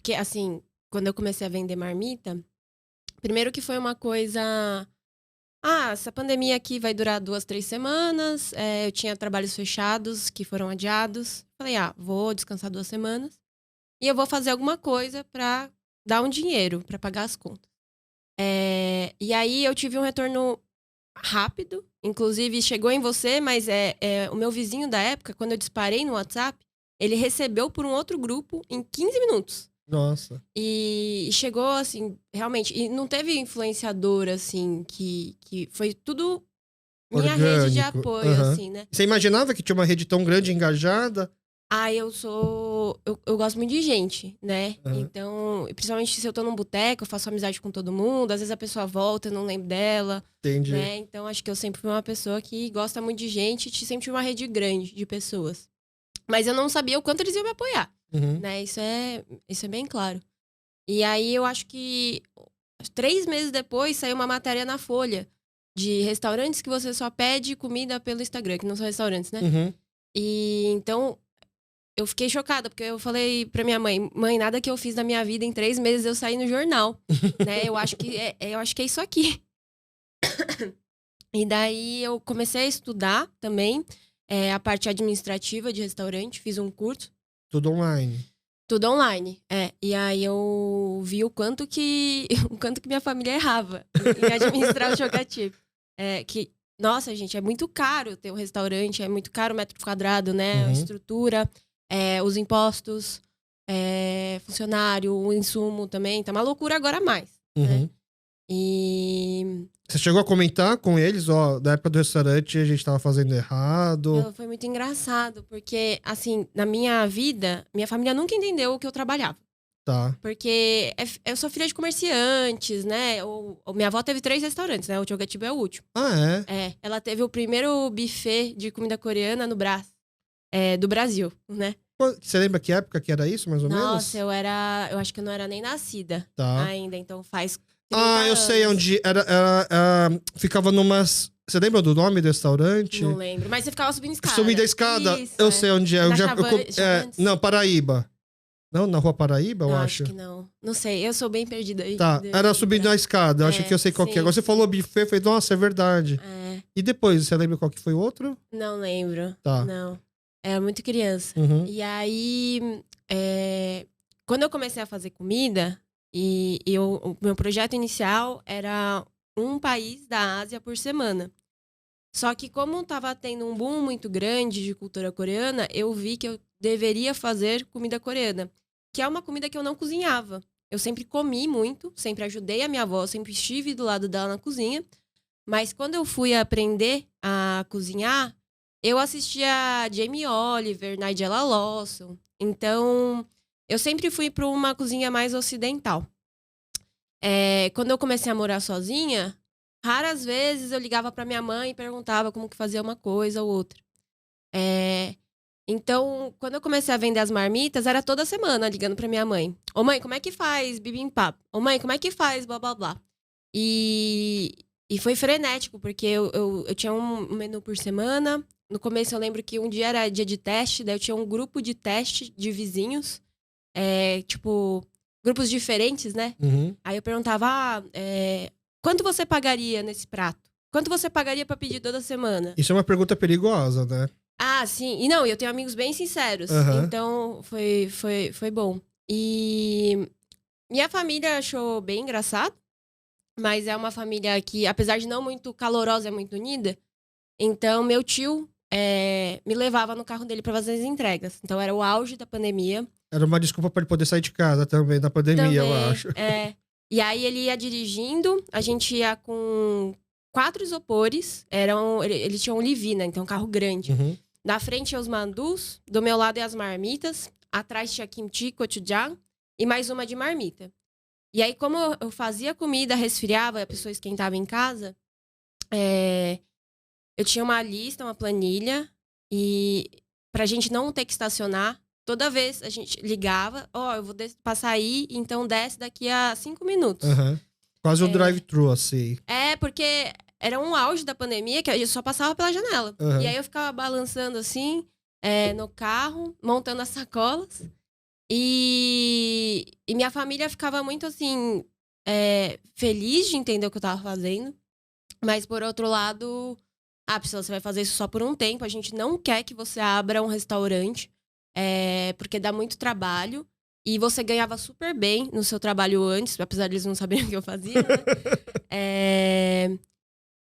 Porque, assim, quando eu comecei a vender marmita, primeiro que foi uma coisa... Ah, essa pandemia aqui vai durar 2, 3 semanas. Eu tinha trabalhos fechados que foram adiados. Falei, vou descansar 2 semanas. E eu vou fazer alguma coisa pra dar um dinheiro, pra pagar as contas. E aí eu tive um retorno rápido. Inclusive, chegou em você, mas o meu vizinho da época, quando eu disparei no WhatsApp, ele recebeu por um outro grupo em 15 minutos. Nossa. E chegou, assim, realmente... E não teve influenciador, assim, que foi tudo minha rede de Orgânico. apoio, Aham. assim, né? Você imaginava que tinha uma rede tão grande e engajada? Eu gosto muito de gente, né? Aham. Então, principalmente se eu tô num boteco, eu faço amizade com todo mundo. Às vezes a pessoa volta, eu não lembro dela, Entendi. né? Então, acho que eu sempre fui uma pessoa que gosta muito de gente e sempre tive uma rede grande de pessoas. Mas eu não sabia o quanto eles iam me apoiar, Uhum. né? Isso é bem claro. E aí, eu acho que 3 meses depois, saiu uma matéria na Folha de restaurantes que você só pede comida pelo Instagram, que não são restaurantes, né? Uhum. E então... Eu fiquei chocada, porque eu falei pra minha mãe, mãe, nada que eu fiz na minha vida em 3 meses eu saí no jornal, né? Eu acho que é isso aqui. E daí eu comecei a estudar também a parte administrativa de restaurante, fiz um curso. Tudo online. Tudo online, E aí eu vi o quanto que minha família errava em administrar o chocativo. Nossa, gente, é muito caro ter um restaurante, é muito caro o metro quadrado, né? A Uhum. estrutura, os impostos, funcionário, o insumo também. Tá uma loucura agora a mais, né? Uhum. E... Você chegou a comentar com eles, da época do restaurante a gente tava fazendo errado? Foi muito engraçado, porque, assim, na minha vida, minha família nunca entendeu o que eu trabalhava. Tá. Porque eu sou filha de comerciantes, né? Minha avó teve 3 restaurantes, né? O Chogatiba é o último. Ah, é? Ela teve o primeiro buffet de comida coreana no Brás, do Brasil, né? Você lembra que época que era isso, mais ou menos? Nossa, eu acho que eu não era nem nascida Tá. ainda, então faz 30 Ah, eu sei anos. onde era. Ficava numas. Você lembra do nome do restaurante? Não lembro, mas você ficava subindo escada. Subindo a escada? Isso, Eu sei onde é. Na Chavantes? Não, Paraíba. Não, na Rua Paraíba, eu Não, acho. acho que não. Não sei, eu sou bem perdida aí. Tá, era subindo a escada. Eu acho que eu sei qual que é. Sim, Agora você falou buffet, eu falei, nossa, é verdade. E depois, você lembra qual que foi o outro? Não lembro. Tá. Não. Era muito criança. Uhum. E aí, quando eu comecei a fazer comida, o meu projeto inicial era um país da Ásia por semana. Só que como estava tendo um boom muito grande de cultura coreana, eu vi que eu deveria fazer comida coreana, que é uma comida que eu não cozinhava. Eu sempre comi muito, sempre ajudei a minha avó, sempre estive do lado dela na cozinha. Mas quando eu fui aprender a cozinhar, eu assistia Jamie Oliver, Nigella Lawson. Então, eu sempre fui para uma cozinha mais ocidental. Quando eu comecei a morar sozinha, raras vezes eu ligava para minha mãe e perguntava como que fazia uma coisa ou outra. Então, quando eu comecei a vender as marmitas, era toda semana ligando para minha mãe. Ô mãe, como é que faz bibimbap? Ô mãe, como é que faz blá blá blá? E foi frenético, porque eu tinha um menu por semana. No começo eu lembro que um dia era dia de teste, daí eu tinha um grupo de teste de vizinhos. Tipo, grupos diferentes, né? Uhum. Aí eu perguntava, quanto você pagaria nesse prato? Quanto você pagaria pra pedir toda semana? Isso é uma pergunta perigosa, né? Ah, sim. E não, eu tenho amigos bem sinceros. Uhum. Então, foi bom. E minha família achou bem engraçado. Mas é uma família que, apesar de não muito calorosa, é muito unida. Então, meu tio me levava no carro dele pra fazer as entregas. Então, era o auge da pandemia. Era uma desculpa pra ele poder sair de casa também, na pandemia, eu acho. E aí, ele ia dirigindo. A gente ia com 4 isopores. Eles tinham um Livina, então um carro grande. Uhum. Na frente, os mandus. Do meu lado, as marmitas. Atrás, tinha kimchi, gochujang. E mais uma de marmita. E aí, como eu fazia comida, resfriava, a pessoa esquentava em casa, eu tinha uma lista, uma planilha, e pra gente não ter que estacionar, toda vez a gente ligava, eu vou passar aí, então desce daqui a 5 minutos. Uhum. Quase um drive-thru, assim. Porque era um auge da pandemia que a gente só passava pela janela. Uhum. E aí eu ficava balançando assim, no carro, montando as sacolas. E minha família ficava muito, assim, feliz de entender o que eu tava fazendo. Mas, por outro lado, Priscila, você vai fazer isso só por um tempo. A gente não quer que você abra um restaurante, porque dá muito trabalho. E você ganhava super bem no seu trabalho antes, apesar de eles não saberem o que eu fazia, né?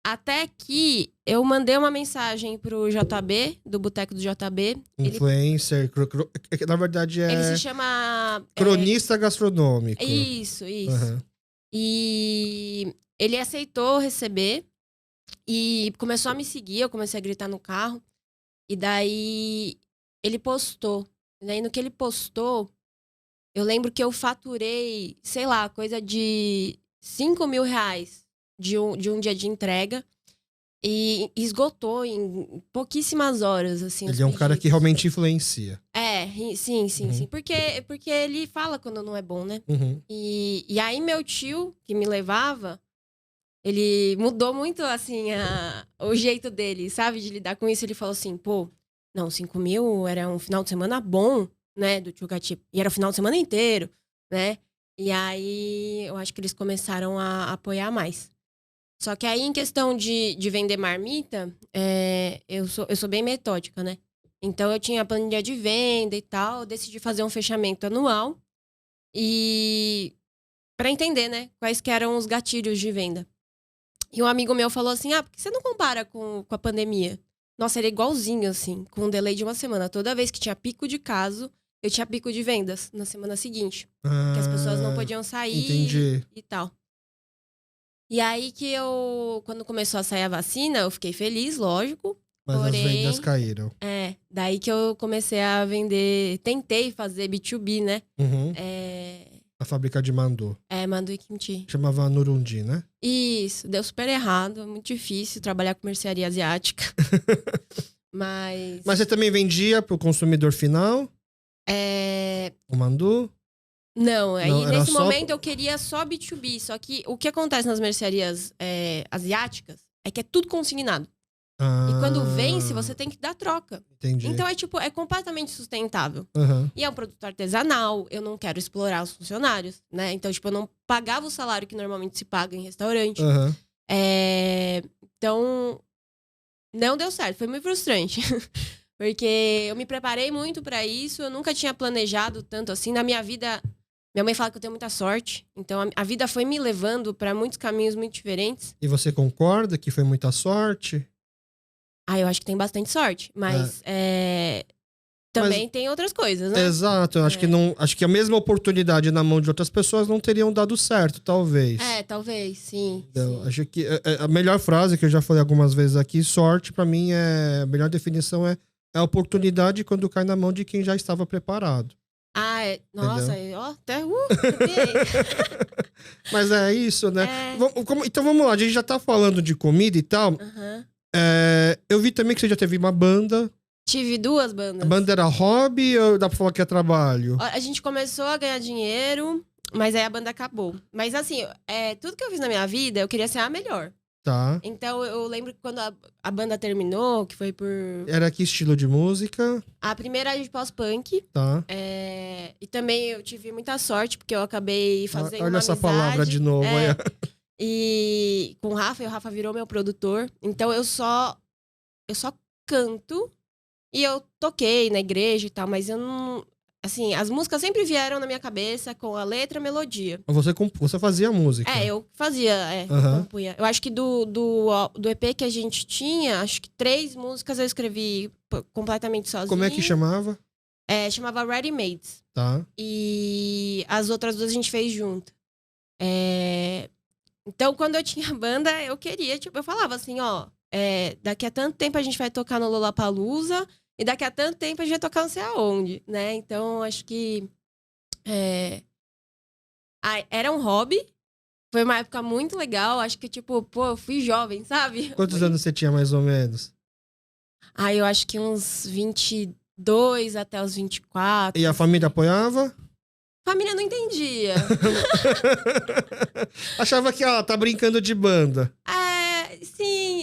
Até que eu mandei uma mensagem pro JB, do Boteco do JB. Influencer, na verdade Ele se chama... cronista gastronômico. Isso. Uhum. E ele aceitou receber e começou a me seguir, eu comecei a gritar no carro. E daí ele postou. E daí no que ele postou, eu lembro que eu faturei, sei lá, coisa de 5 mil reais de um dia de entrega. E esgotou em pouquíssimas horas, assim. Ele é um cara que realmente influencia. Sim. Porque ele fala quando não é bom, né? Uhum. E aí meu tio, que me levava, ele mudou muito, assim, o jeito dele, sabe? De lidar com isso. Ele falou assim, pô, não, 5 mil era um final de semana bom, né? Do tio Catipo. E era o final de semana inteiro, né? E aí eu acho que eles começaram a apoiar mais. Só que aí, em questão de vender marmita, eu sou bem metódica, né? Então, eu tinha a planilha de venda e tal. Eu decidi fazer um fechamento anual. E para entender, né? Quais que eram os gatilhos de venda. E um amigo meu falou assim, por que você não compara com a pandemia? Nossa, era igualzinho, assim, com um delay de uma semana. Toda vez que tinha pico de caso, eu tinha pico de vendas na semana seguinte. Que as pessoas não podiam sair e tal. E aí que quando começou a sair a vacina, eu fiquei feliz, lógico. Mas porém, as vendas caíram. Daí que eu comecei a vender, tentei fazer B2B, né? Uhum. A fábrica de Mandu. Mandu e Kimchi. Chamava Nurundi, né? Isso, deu super errado, é muito difícil trabalhar com mercearia asiática. Mas você também vendia pro consumidor final? O Mandu? Não, aí nesse momento eu queria só B2B. Só que o que acontece nas mercearias asiáticas é que é tudo consignado. E quando vence, você tem que dar troca. Entendi. Então é completamente sustentável. Uhum. E é um produto artesanal, eu não quero explorar os funcionários, né? Então, eu não pagava o salário que normalmente se paga em restaurante. Uhum. Então, não deu certo, foi muito frustrante. Porque eu me preparei muito pra isso, eu nunca tinha planejado tanto assim. Na minha vida, minha mãe fala que eu tenho muita sorte. Então, a vida foi me levando pra muitos caminhos muito diferentes. E você concorda que foi muita sorte? Eu acho que tem bastante sorte. Mas também tem outras coisas, né? Exato. Eu acho que a mesma oportunidade na mão de outras pessoas não teriam dado certo, talvez. Talvez, sim. Então, acho que a melhor frase que eu já falei algumas vezes aqui, sorte, pra mim, a melhor definição é a oportunidade quando cai na mão de quem já estava preparado. Nossa, até Mas é isso, né? Então vamos lá, a gente já tá falando de comida e tal. Uhum. Eu vi também que você já teve uma banda. Tive 2 bandas. A banda era hobby ou dá pra falar que é trabalho? A gente começou a ganhar dinheiro, mas aí a banda acabou. Mas assim, tudo que eu fiz na minha vida, eu queria ser a melhor. Tá. Então eu lembro que quando a banda terminou, que foi por... Era que estilo de música? A primeira era de pós-punk. Tá. E também eu tive muita sorte, porque eu acabei fazendo uma amizade. Olha essa palavra de novo. E com o Rafa, e o Rafa virou meu produtor. Então eu só canto. E eu toquei na igreja e tal, mas eu não... Assim, as músicas sempre vieram na minha cabeça com a letra e a melodia. Você fazia música? Eu fazia, eu compunha. Eu acho que do EP que a gente tinha, acho que 3 músicas eu escrevi completamente sozinha. Como é que chamava? Chamava Ready Mades. Tá. E as outras 2 a gente fez junto. Então, quando eu tinha banda, eu queria, eu falava assim, daqui a tanto tempo a gente vai tocar no Lollapalooza e daqui a tanto tempo a gente vai tocar não sei aonde, né? Então, acho que era um hobby. Foi uma época muito legal. Acho que, eu fui jovem, sabe? Quantos anos você tinha, mais ou menos? Eu acho que uns 22 até os 24. E a família apoiava? Família não entendia. Achava que, tá brincando de banda. Sim,